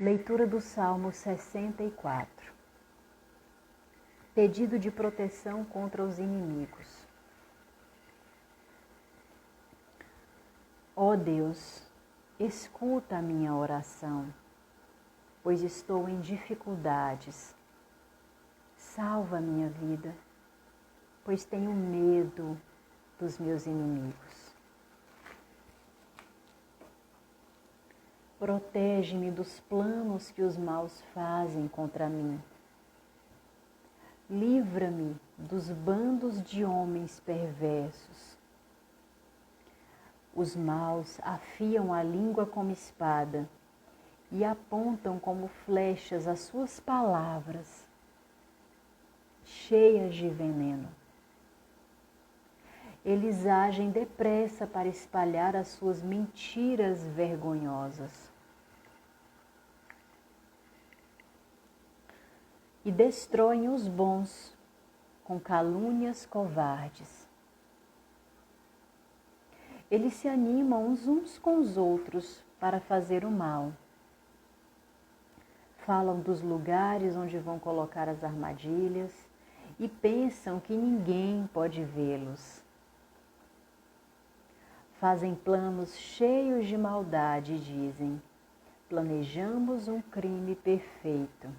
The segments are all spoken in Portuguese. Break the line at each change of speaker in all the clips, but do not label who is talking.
Leitura do Salmo 64. Pedido de proteção contra os inimigos. Ó Deus, escuta a minha oração, pois estou em dificuldades. Salva a minha vida, pois tenho medo dos meus inimigos. Protege-me dos planos que os maus fazem contra mim. Livra-me dos bandos de homens perversos. Os maus afiam a língua como espada e apontam como flechas as suas palavras, cheias de veneno. Eles agem depressa para espalhar as suas mentiras vergonhosas. E destroem os bons com calúnias covardes. Eles se animam uns com os outros para fazer o mal. Falam dos lugares onde vão colocar as armadilhas e pensam que ninguém pode vê-los. Fazem planos cheios de maldade e dizem: planejamos um crime perfeito.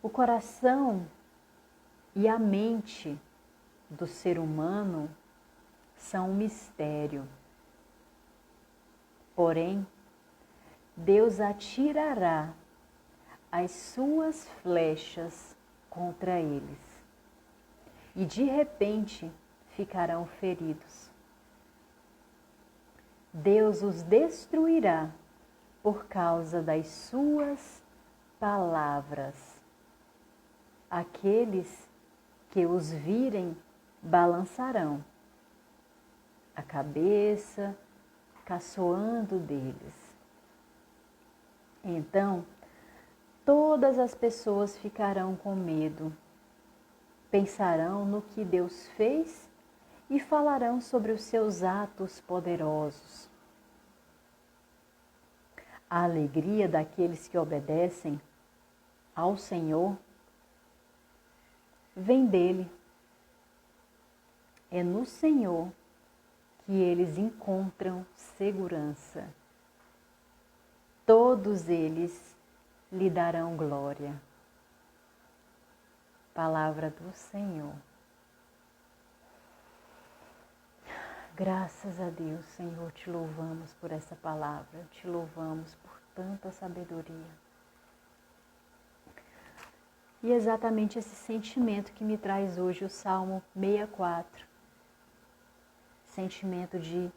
O coração e a mente do ser humano são um mistério. Porém, Deus atirará as suas flechas contra eles e de repente ficarão feridos. Deus os destruirá por causa das suas palavras. Aqueles que os virem balançarão a cabeça, caçoando deles. Então, todas as pessoas ficarão com medo, pensarão no que Deus fez e falarão sobre os seus atos poderosos. A alegria daqueles que obedecem ao Senhor vem dele. É no Senhor que eles encontram segurança. Todos eles lhe darão glória. Palavra do Senhor. Graças a Deus, Senhor, te louvamos por essa palavra, te louvamos por tanta sabedoria. E exatamente esse sentimento que me traz hoje o Salmo 64. Sentimento de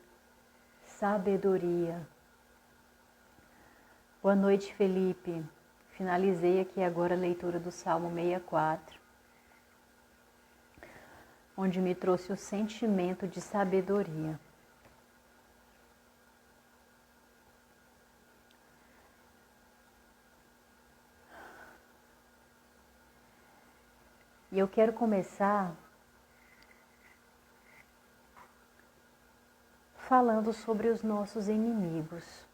sabedoria. Boa noite, Felipe. Finalizei aqui agora a leitura do Salmo 64, onde me trouxe o sentimento de sabedoria. E eu quero começar falando sobre os nossos inimigos.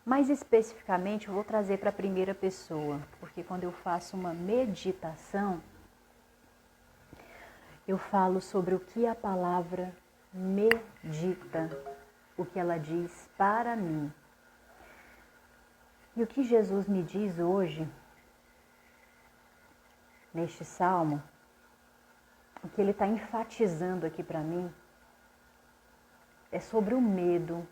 Mais especificamente, eu vou trazer para a primeira pessoa, porque quando eu faço uma meditação, eu falo sobre o que a palavra medita, o que ela diz para mim. E o que Jesus me diz hoje, neste salmo, o que ele está enfatizando aqui para mim, é sobre o medo,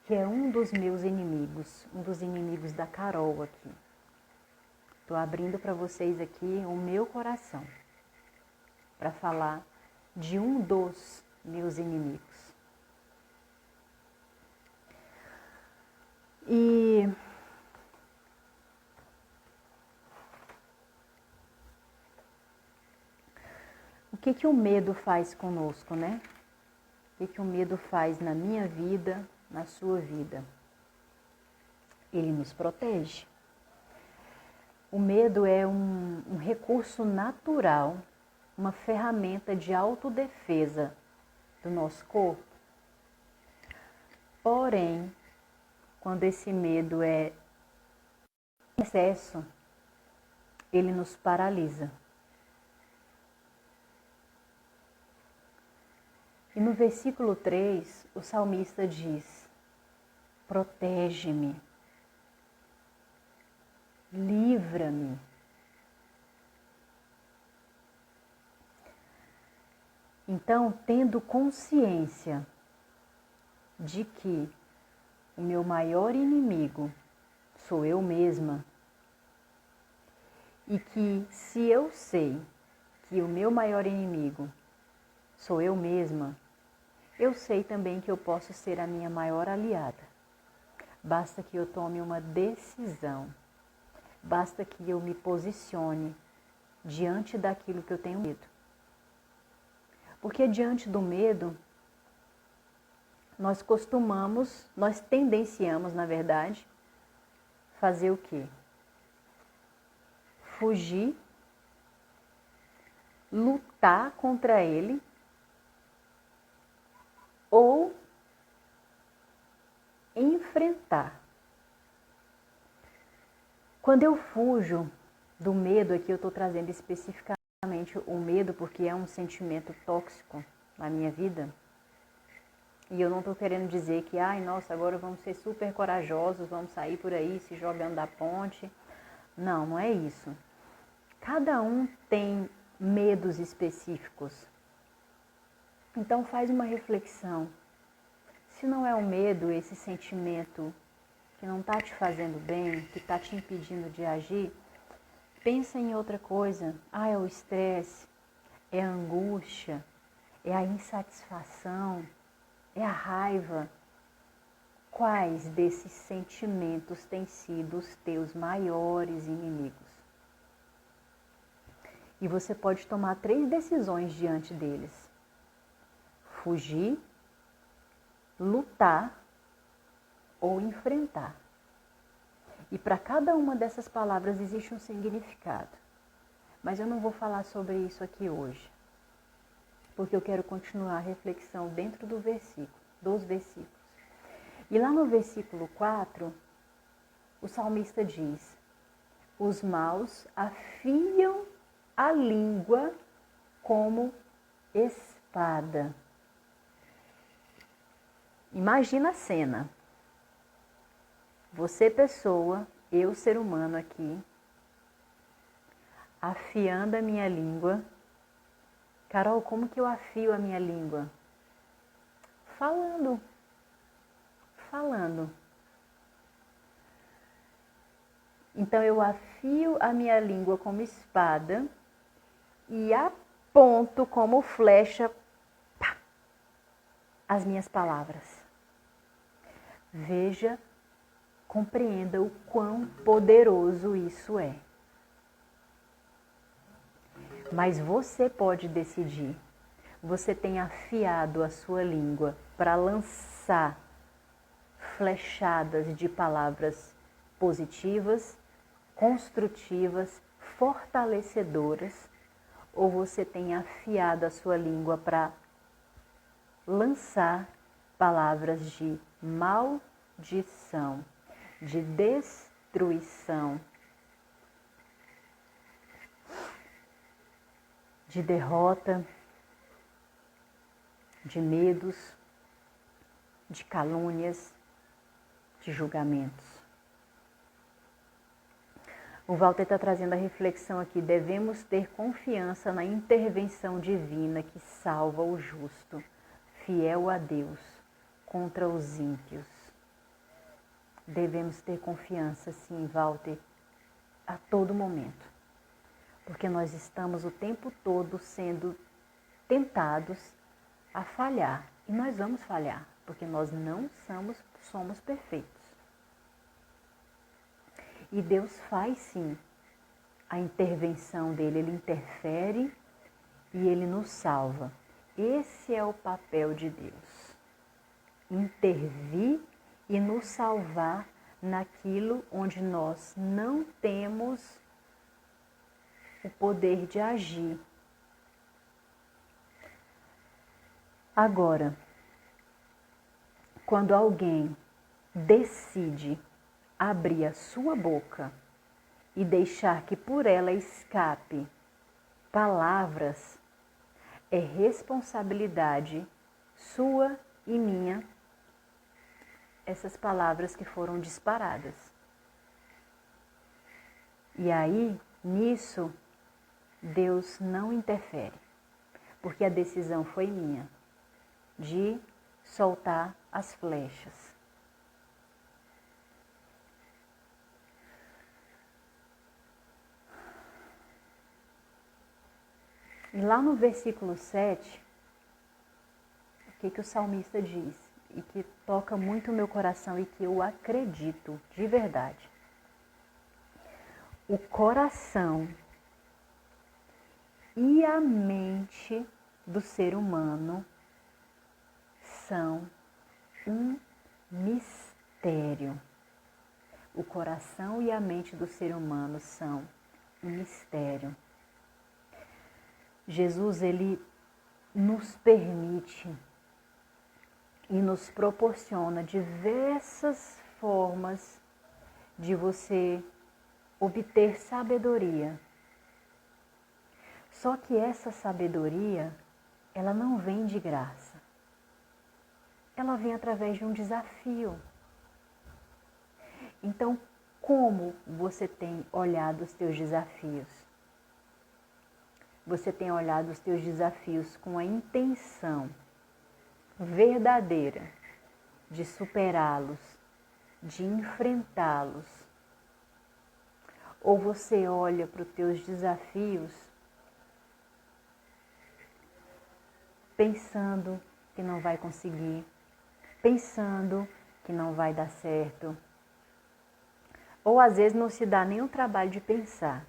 que é um dos meus inimigos, um dos inimigos da Carol aqui. Estou abrindo para vocês aqui o meu coração, para falar de um dos meus inimigos. E o que o medo faz conosco, né? O que o medo faz na minha vida, na sua vida? Ele nos protege. O medo é um recurso natural, uma ferramenta de autodefesa do nosso corpo. Porém, quando esse medo é em excesso, ele nos paralisa. E no versículo 3, o salmista diz: protege-me, livra-me. Então, tendo consciência de que o meu maior inimigo sou eu mesma, e que se eu sei que o meu maior inimigo sou eu mesma, eu sei também que eu posso ser a minha maior aliada. Basta que eu tome uma decisão, basta que eu me posicione diante daquilo que eu tenho medo. Porque diante do medo, nós tendenciamos, na verdade, fazer o quê? Fugir, lutar contra ele, ou enfrentar. Quando eu fujo do medo, aqui eu estou trazendo especificamente o medo, porque é um sentimento tóxico na minha vida. E eu não estou querendo dizer que, ai, nossa, agora vamos ser super corajosos, vamos sair por aí se jogando da ponte. Não, não é isso. Cada um tem medos específicos. Então faz uma reflexão. Se não é o medo, esse sentimento que não está te fazendo bem, que está te impedindo de agir, pensa em outra coisa. Ah, é o estresse, é a angústia, é a insatisfação, é a raiva. Quais desses sentimentos têm sido os teus maiores inimigos? E você pode tomar 3 decisões diante deles: fugir, lutar ou enfrentar. E para cada uma dessas palavras existe um significado. Mas eu não vou falar sobre isso aqui hoje, porque eu quero continuar a reflexão dentro dos versículos. E lá no versículo 4, o salmista diz: os maus afiam a língua como espada. Imagina a cena. Você, pessoa, eu, ser humano aqui, afiando a minha língua. Carol, como que eu afio a minha língua? Falando. Então eu afio a minha língua como espada e aponto como flecha as minhas palavras. Veja, compreenda o quão poderoso isso é. Mas você pode decidir. Você tem afiado a sua língua para lançar flechadas de palavras positivas, construtivas, fortalecedoras, ou você tem afiado a sua língua para lançar palavras de maldição, de destruição, de derrota, de medos, de calúnias, de julgamentos. O Walter está trazendo a reflexão aqui: devemos ter confiança na intervenção divina que salva o justo, fiel a Deus, contra os ímpios. Devemos ter confiança, sim, Walter, a todo momento. Porque nós estamos o tempo todo sendo tentados a falhar. E nós vamos falhar, porque nós não somos perfeitos. E Deus faz, sim, a intervenção dele. Ele interfere e ele nos salva. Esse é o papel de Deus. Intervir e nos salvar naquilo onde nós não temos o poder de agir. Agora, quando alguém decide abrir a sua boca e deixar que por ela escape palavras, é responsabilidade sua e minha essas palavras que foram disparadas. E aí, nisso, Deus não interfere, porque a decisão foi minha de soltar as flechas. E lá no versículo 7, o que o salmista diz? E que toca muito o meu coração e que eu acredito de verdade. O coração e a mente do ser humano são um mistério. O coração e a mente do ser humano são um mistério. Jesus, ele nos permite e nos proporciona diversas formas de você obter sabedoria. Só que essa sabedoria, ela não vem de graça. Ela vem através de um desafio. Então, como você tem olhado os teus desafios? Você tem olhado os teus desafios com a intenção verdadeira de superá-los, de enfrentá-los? Ou você olha para os teus desafios pensando que não vai conseguir, pensando que não vai dar certo? Ou às vezes não se dá nem o trabalho de pensar.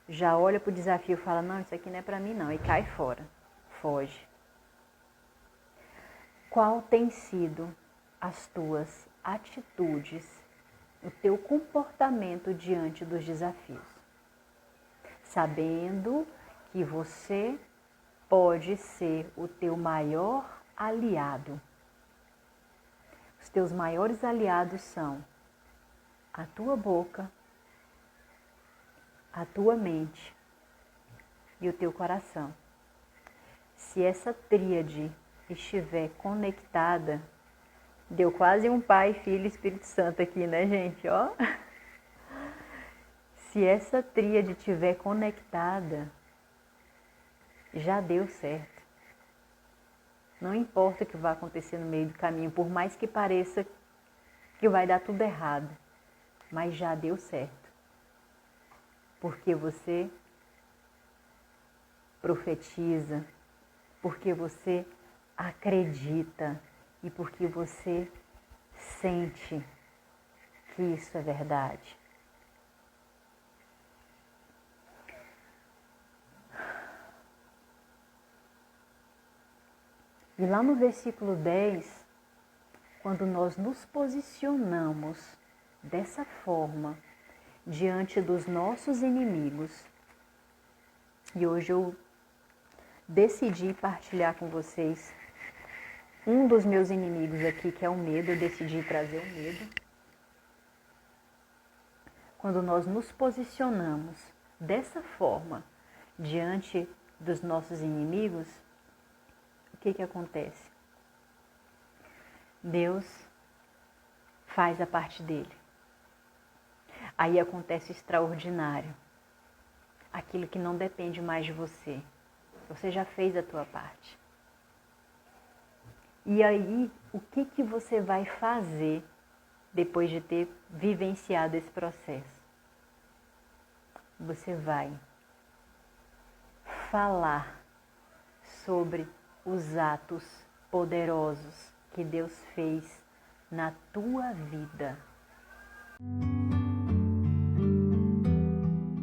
Já olha para o desafio e fala, não, isso aqui não é para mim não, e cai fora, foge. Qual tem sido as tuas atitudes, o teu comportamento diante dos desafios? Sabendo que você pode ser o teu maior aliado. Os teus maiores aliados são a tua boca, a tua mente e o teu coração. Se essa tríade estiver conectada, deu quase um Pai, Filho e Espírito Santo aqui, né, gente? Ó. Se essa tríade estiver conectada, já deu certo. Não importa o que vai acontecer no meio do caminho, por mais que pareça que vai dar tudo errado, mas já deu certo. Porque você profetiza, porque você acredita e porque você sente que isso é verdade. E lá no versículo 10, quando nós nos posicionamos dessa forma diante dos nossos inimigos, e hoje eu decidi partilhar com vocês um dos meus inimigos aqui, que é o medo. Eu decidi trazer o medo. Quando nós nos posicionamos dessa forma diante dos nossos inimigos, o que acontece? Deus faz a parte dele. Aí acontece o extraordinário. Aquilo que não depende mais de você. Você já fez a tua parte. E aí, o que você vai fazer depois de ter vivenciado esse processo? Você vai falar sobre os atos poderosos que Deus fez na tua vida.